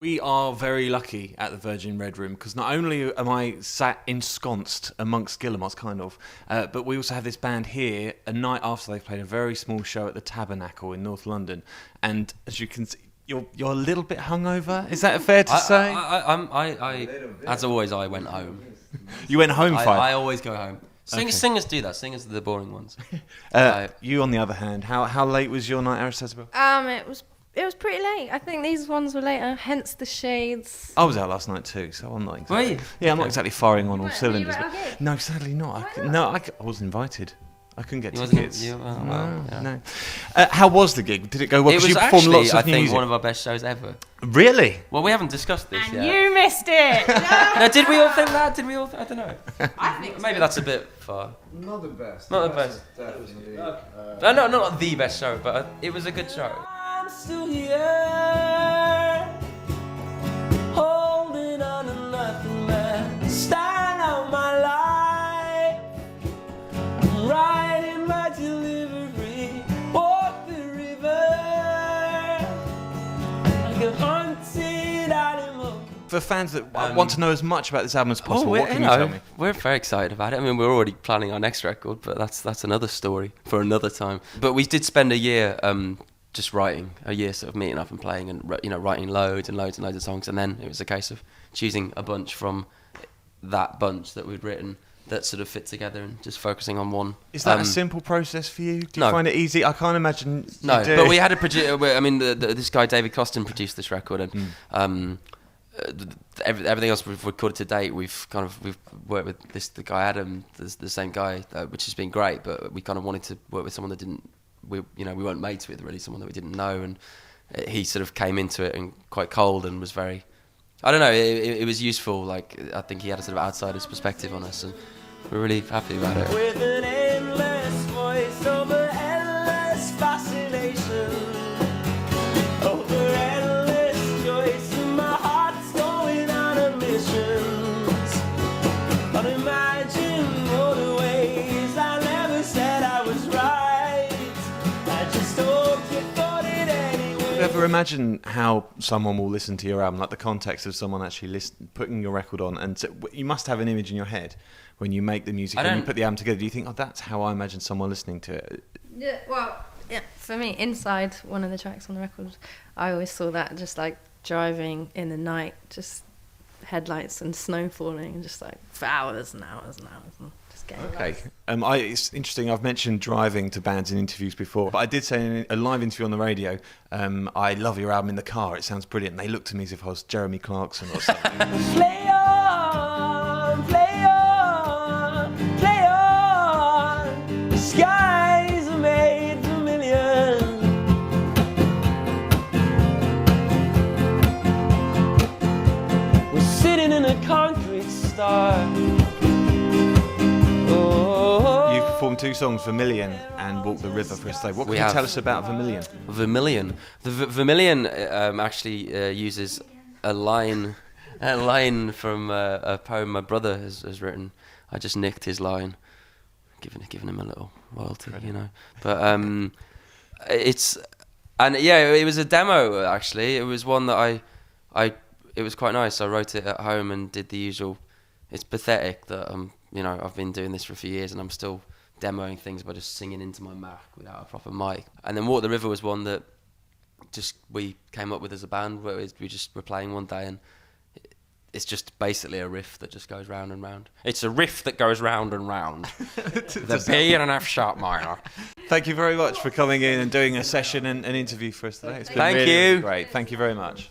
We are very lucky at the Virgin Red Room because not only am I sat ensconced amongst Guillemots, kind of, but we also have this band here a night after they've played a very small show at the Tabernacle in North London. And as you can see, you're a little bit hungover. Is that fair to say? I as always, I went home. You went home, Fyfe? I always go home. Singers do that. Singers are the boring ones. You, on the other hand, how late was your night, Isabel? It was pretty late. I think these ones were later, hence the shades. I was out last night too, so I'm not exactly... Were you? Yeah, I'm not exactly firing on all cylinders. Were you at a gig? No, sadly not. I was invited. I couldn't get You tickets. no. How was the gig? Did it go well? It was you performed actually, lots of I think, music. one of our best shows ever. Really? Well, we haven't discussed this yet. You missed it! No, did we all think that? Did we all? I don't know. I think Maybe that's a bit far. Not the best. Not the best. Definitely. No, not the best show, but it was a good show. I'm still here, holding on to nothing left. Stand out my life, riding my delivery, walk the river like a haunted animal. For fans that want to know as much about this album as possible, what can you tell me? We're very excited about it. I mean, we're already planning our next record, but that's another story for another time. But we did spend a year just writing, a year sort of meeting up and playing and writing loads and loads and loads of songs, and then it was a case of choosing a bunch from that bunch that we'd written that sort of fit together and just focusing on one. Is that a simple process for you? Do you no. find it easy? I can't imagine. No, you do. but we had a producer. I mean, this guy David Costin produced this record, and everything else we've recorded to date, we've worked with the guy Adam, the same guy, which has been great. But we kind of wanted to work with someone that we weren't mates with, really, someone that we didn't know, and he sort of came into it and quite cold and was very, I don't know, it was useful. Like, I think he had a sort of outsider's perspective on us, and we're really happy about it. With an endless voice over endless fascination, over endless choice, and my heart's going on a missions. But imagine all the ways I never said I was right. Do you ever imagine how someone will listen to your album, like the context of someone actually putting your record on? And you must have an image in your head when you make the music and you put the album together. Do you think, that's how I imagine someone listening to it? Yeah, well, yeah, for me, Inside, one of the tracks on the record, I always saw that just like driving in the night, just headlights and snow falling, and just like for hours and hours and hours. And just getting Okay. It's interesting, I've mentioned driving to bands in interviews before, but I did say in a live interview on the radio, I love your album in the car, it sounds brilliant. And they looked at me as if I was Jeremy Clarkson or something. Play on, play on, play on. The skies are made for millions. We're sitting in a concrete star. You've performed two songs, Vermilion and Walk the River, for us today. What can you tell us about Vermilion? Vermilion. The Vermilion actually uses a line from a poem my brother has written. I just nicked his line, giving him a little royalty, But it was a demo actually. It was one that it was quite nice. I wrote it at home and did the usual. It's pathetic that I've been doing this for a few years and I'm still demoing things by just singing into my Mac without a proper mic. And then Walk the River was one that just we came up with as a band, where we just were playing one day, and it's just basically a riff that just goes round and round. It's a riff that goes round and round. The B and an F sharp minor. Thank you very much for coming in and doing a session and an interview for us today. It's been Thank really, you. really great. Thank you very much.